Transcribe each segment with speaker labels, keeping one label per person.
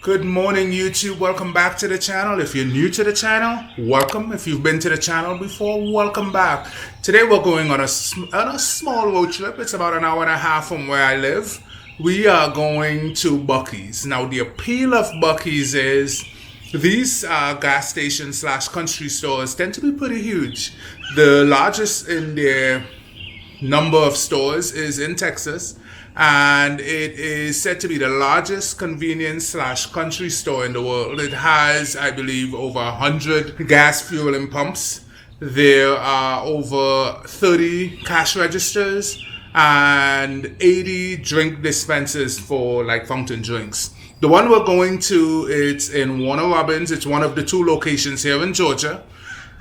Speaker 1: Good morning, YouTube. Welcome back to the channel. If you're new to the channel, welcome. If you've been to the channel before, welcome back. Today we're going on a small road trip. It's about an hour and a half from where I live. We are going to Buccees. Now, the appeal of Buccees is these gas stations / country stores tend to be pretty huge. The largest in their number of stores is in Texas, and it is said to be the largest convenience / country store in the world. It has, I believe, over 100 gas fueling pumps. There are over 30 cash registers and 80 drink dispensers for like fountain drinks. The one we're going to, it's in Warner Robbins. It's one of the two locations here in Georgia,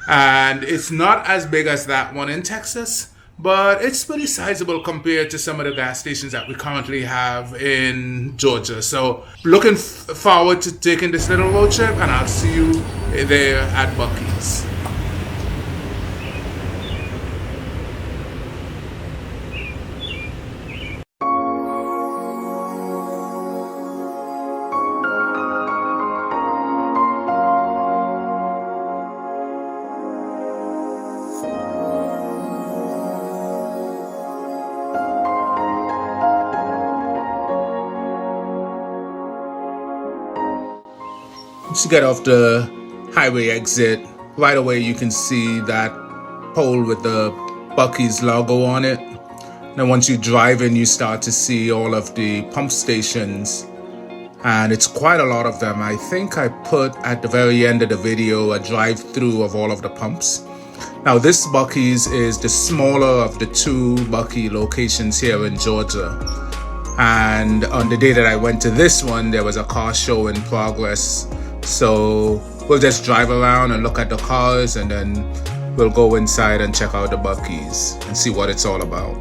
Speaker 1: and it's not as big as that one in Texas, but it's pretty sizable compared to some of the gas stations that we currently have in Georgia. So looking forward to taking this little road trip, and I'll see you there at Buccees. Once you get off the highway exit, right away you can see that pole with the Buccees logo on it. Then once you drive in, you start to see all of the pump stations, and it's quite a lot of them. I think I put at the very end of the video a drive-through of all of the pumps. Now, this Buccees is the smaller of the two Buccees locations here in Georgia. And on the day that I went to this one, there was a car show in progress. So we'll just drive around and look at the cars, and then we'll go inside and check out the Buccees and see what it's all about.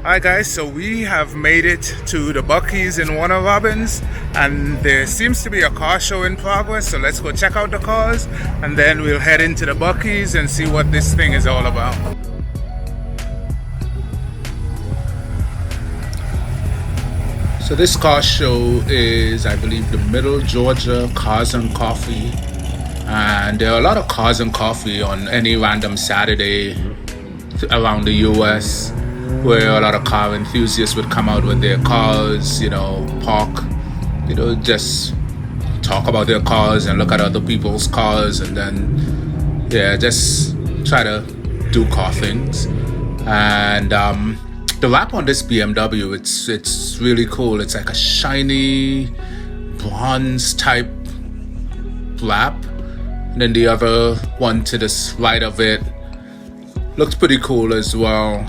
Speaker 1: Alright guys, so we have made it to the Buccees in Warner Robbins, and there seems to be a car show in progress, so let's go check out the cars, and then we'll head into the Buccees and see what this thing is all about. So this car show is, I believe, the Middle Georgia Cars and Coffee And there are a lot of cars and coffee on any random Saturday around the US, where a lot of car enthusiasts would come out with their cars, park, just talk about their cars and look at other people's cars, and then just try to do car things. And the wrap on this BMW, it's really cool. It's like a shiny bronze type wrap, and then the other one to the right of it looks pretty cool as well.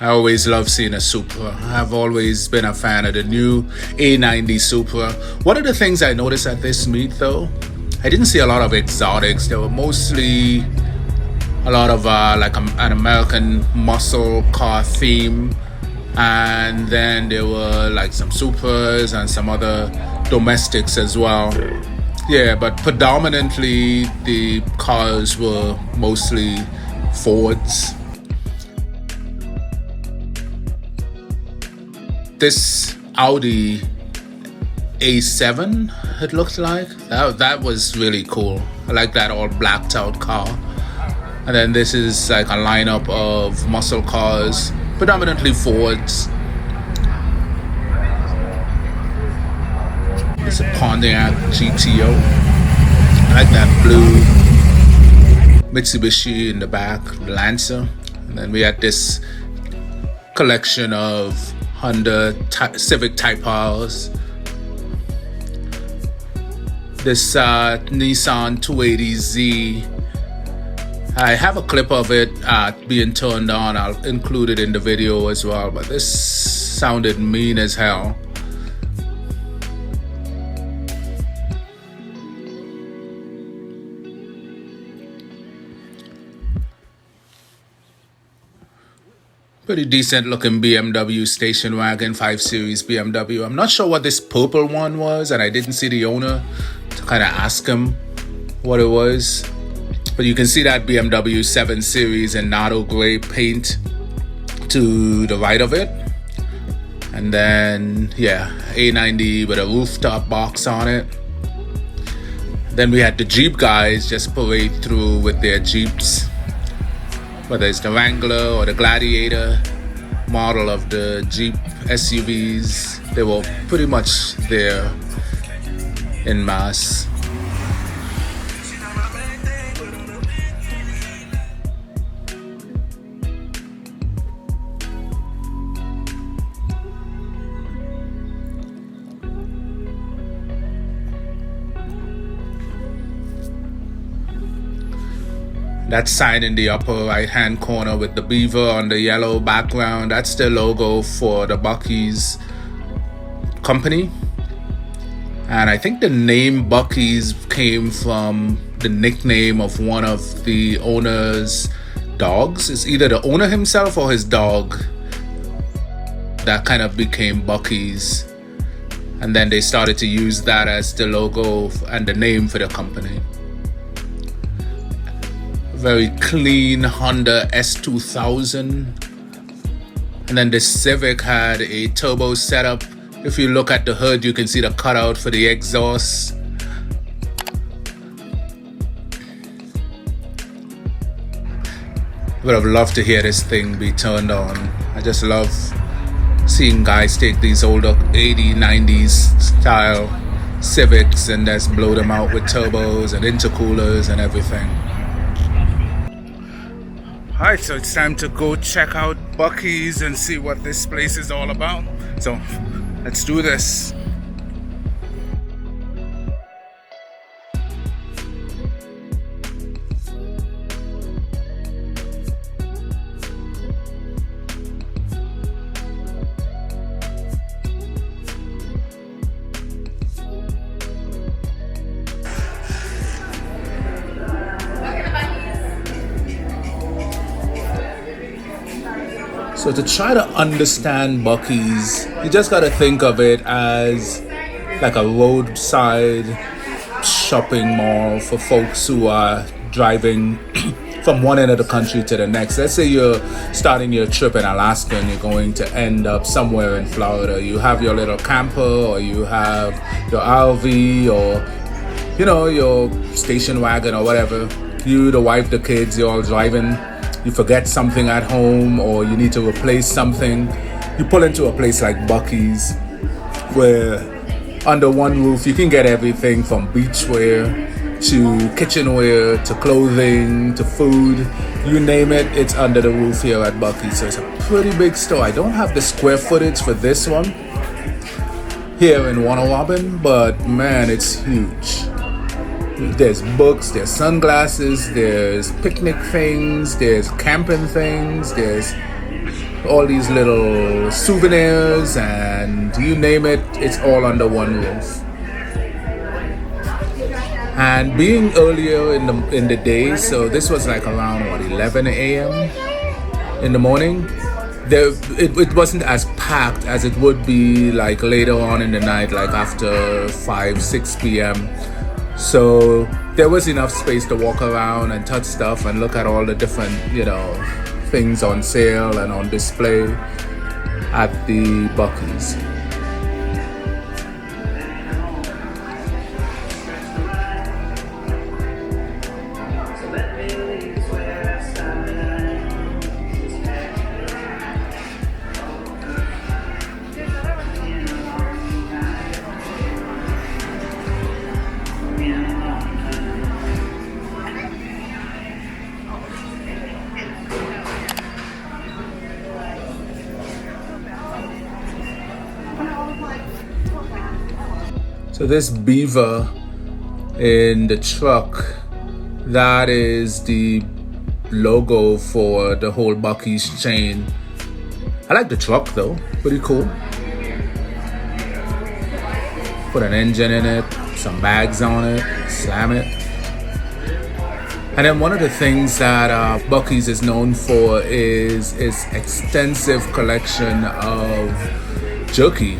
Speaker 1: I always love seeing a Supra. I've always been a fan of the new A90 Supra. One of the things I noticed at this meet though, I didn't see a lot of exotics. There were mostly a lot of like an American muscle car theme, and then there were like some Supras and some other domestics as well. Yeah, but predominantly the cars were mostly Fords. This Audi A7, it looked like. That was really cool. I like that all blacked out car. And then this is like a lineup of muscle cars, predominantly Fords. It's a Pontiac GTO. I like that blue Mitsubishi in the back, the Lancer. And then we had this collection of Honda Civic Type R's. This Nissan 280Z. I have a clip of it being turned on. I'll include it in the video as well. But this sounded mean as hell. Pretty decent looking BMW station wagon, 5 Series BMW. I'm not sure what this purple one was, and I didn't see the owner to kind of ask him what it was. But you can see that BMW 7 Series in Nardo Gray paint to the right of it. And then, A90 with a rooftop box on it. Then we had the Jeep guys just parade through with their Jeeps. Whether it's the Wrangler or the Gladiator model of the Jeep SUVs, they were pretty much there in mass. That sign in the upper right hand corner with the beaver on the yellow background, that's the logo for the Buccees company. And I think the name Buccees came from the nickname of one of the owner's dogs. It's either the owner himself or his dog that kind of became Buccees. And then they started to use that as the logo and the name for the company. Very clean Honda S2000. And then the Civic had a turbo setup. If you look at the hood, you can see the cutout for the exhaust. Would have loved to hear this thing be turned on. I just love seeing guys take these older 80s, 90s style Civics and just blow them out with turbos and intercoolers and everything. Alright, so it's time to go check out Buccees and see what this place is all about. So let's do this. So to try to understand Buccees, you just gotta think of it as like a roadside shopping mall for folks who are driving from one end of the country to the next. Let's say you're starting your trip in Alaska and you're going to end up somewhere in Florida. You have your little camper, or you have your RV, or your station wagon or whatever. You, the wife, the kids, you're all driving. You forget something at home, or you need to replace something. You pull into a place like Buccees, where under one roof you can get everything from beachwear to kitchenware to clothing to food. You name it, it's under the roof here at Buccees. So it's a pretty big store. I don't have the square footage for this one here in Warner Robbins, but man, it's huge. There's books, there's sunglasses, there's picnic things, there's camping things, there's all these little souvenirs, and you name it, it's all under one roof. And being earlier in the day, so this was like around 11 a.m. in the morning, it wasn't as packed as it would be like later on in the night, like after 5-6 p.m. So there was enough space to walk around and touch stuff and look at all the different things on sale and on display at the Buccees. So this beaver in the truck, that is the logo for the whole Buccees chain. I like the truck though, pretty cool. Put an engine in it, some bags on it, slam it. And then one of the things that Buccees is known for is its extensive collection of jerky.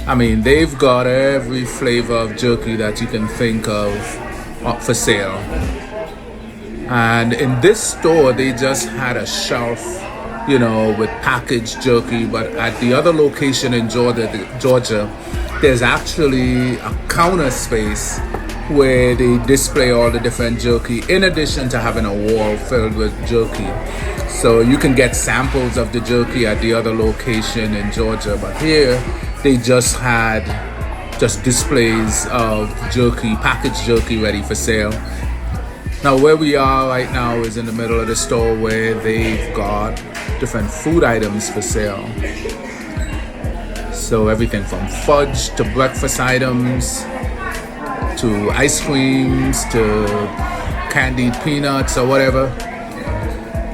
Speaker 1: I mean, they've got every flavor of jerky that you can think of up for sale. And in this store, they just had a shelf, with packaged jerky. But at the other location in Georgia, there's actually a counter space where they display all the different jerky, in addition to having a wall filled with jerky. So you can get samples of the jerky at the other location in Georgia. But here, they just had displays of jerky, packaged jerky ready for sale. Now where we are right now is in the middle of the store where they've got different food items for sale. So everything from fudge to breakfast items to ice creams to candied peanuts or whatever.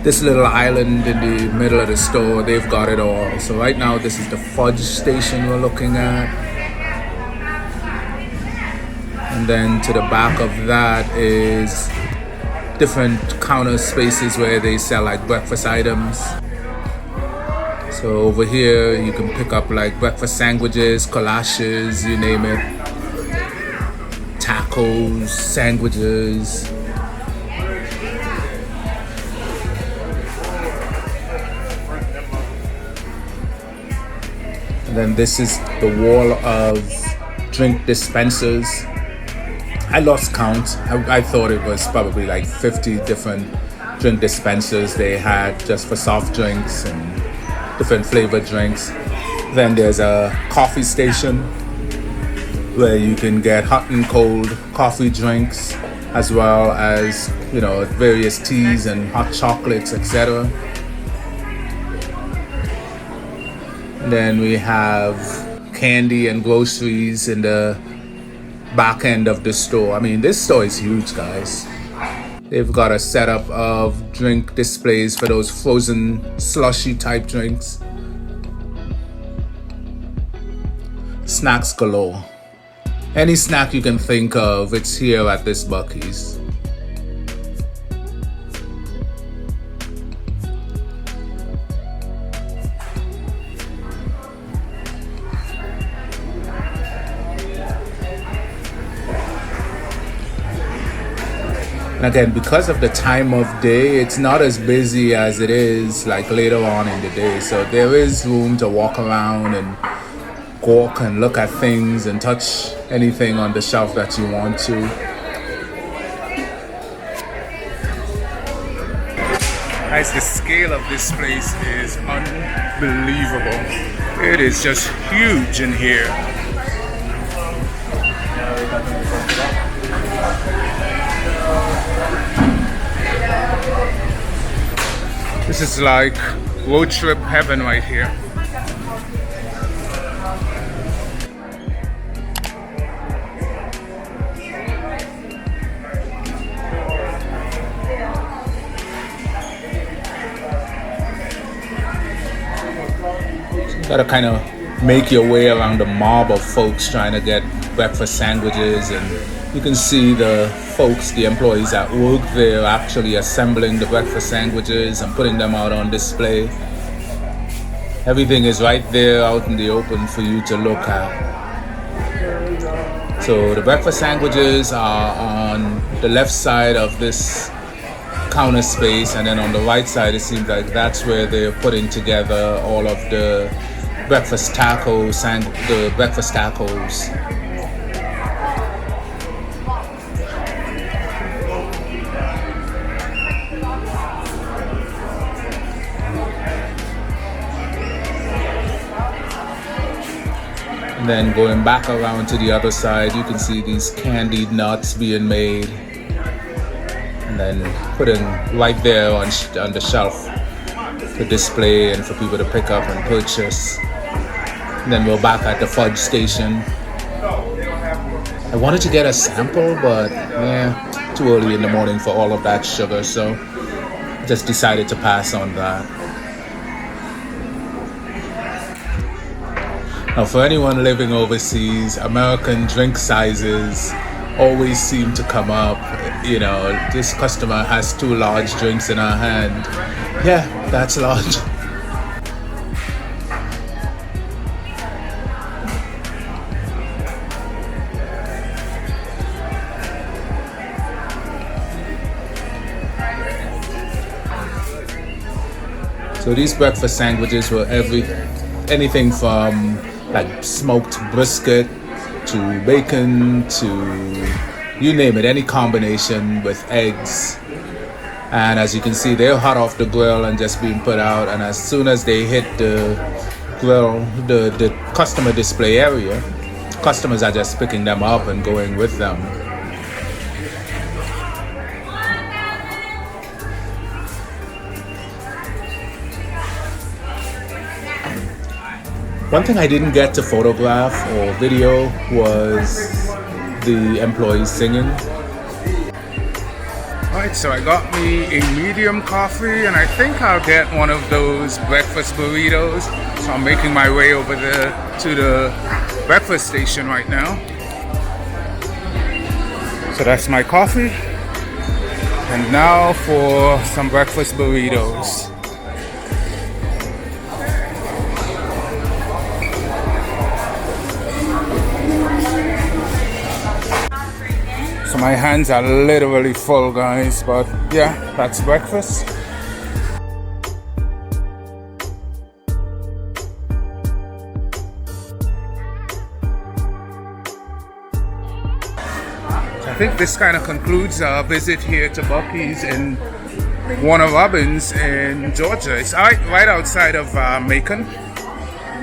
Speaker 1: This little island in the middle of the store, they've got it all. So right now, this is the fudge station we're looking at. And then to the back of that is different counter spaces where they sell like breakfast items. So over here, you can pick up like breakfast sandwiches, collages, you name it. Tacos, sandwiches. Then this is the wall of drink dispensers. I lost count. I thought it was probably like 50 different drink dispensers they had just for soft drinks and different flavored drinks. Then there's a coffee station where you can get hot and cold coffee drinks, as well as various teas and hot chocolates, etc. Then we have candy and groceries in the back end of the store. I mean, this store is huge, guys. They've got a setup of drink displays for those frozen slushy type drinks. Snacks galore. Any snack you can think of, it's here at this Buccees. And again, because of the time of day, it's not as busy as it is like later on in the day. So there is room to walk around and gawk and look at things and touch anything on the shelf that you want to. Guys, the scale of this place is unbelievable. It is just huge in here. This is like road trip heaven right here. Gotta kind of make your way around the mob of folks trying to get breakfast sandwiches, and you can see the folks, the employees at work there actually assembling the breakfast sandwiches and putting them out on display. Everything is right there out in the open for you to look at. So the breakfast sandwiches are on the left side of this counter space, and then on the right side it seems like that's where they're putting together all of the breakfast tacos and the breakfast tacos. And then going back around to the other side, you can see these candied nuts being made and then putting right there on the shelf to display and for people to pick up and purchase. And then we're back at the fudge station. I wanted to get a sample, but yeah, too early in the morning for all of that sugar, so just decided to pass on that. Now, for anyone living overseas, American drink sizes always seem to come up. You know, this customer has 2 large drinks in her hand. Yeah, that's large. So these breakfast sandwiches were anything from like smoked brisket to bacon to you name it, any combination with eggs. And as you can see, they're hot off the grill and just being put out. And as soon as they hit the grill, the customer display area, customers are just picking them up and going with them. One thing I didn't get to photograph or video was the employees singing. Alright, so I got me a medium coffee and I think I'll get one of those breakfast burritos. So I'm making my way over there to the breakfast station right now. So that's my coffee. And now for some breakfast burritos. So my hands are literally full, guys, but yeah, that's breakfast. I think this kind of concludes our visit here to Buccees in Warner Robbins in Georgia. It's right outside of Macon,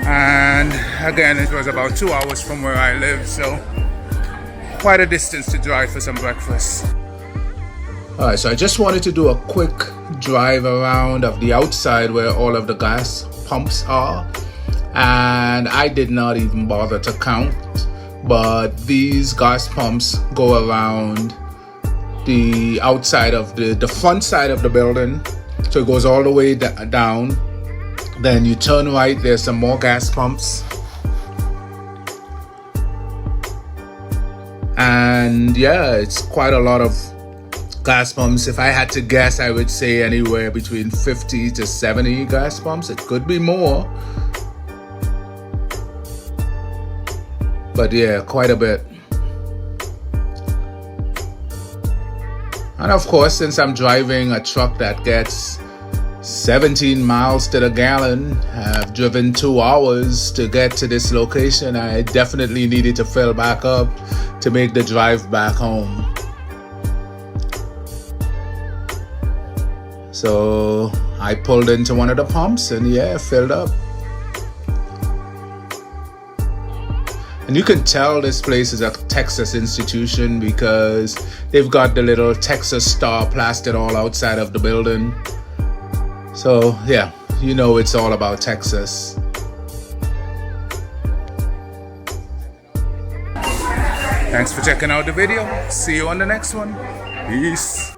Speaker 1: and again, it was about 2 hours from where I live, so quite a distance to drive for some breakfast. Alright, so I just wanted to do a quick drive around of the outside where all of the gas pumps are, and I did not even bother to count, but these gas pumps go around the outside of the front side of the building, so it goes all the way down. Then you turn right, there's some more gas pumps. And yeah, it's quite a lot of gas pumps. If I had to guess, I would say anywhere between 50 to 70 gas pumps. It could be more, but yeah, quite a bit. And of course, since I'm driving a truck that gets 17 miles to the gallon, I've driven 2 hours to get to this location. I definitely needed to fill back up to make the drive back home. So I pulled into one of the pumps and yeah, filled up. And you can tell this place is a Texas institution because they've got the little Texas star plastered all outside of the building. So yeah, you know it's all about Texas. Thanks for checking out the video. See you on the next one. Peace.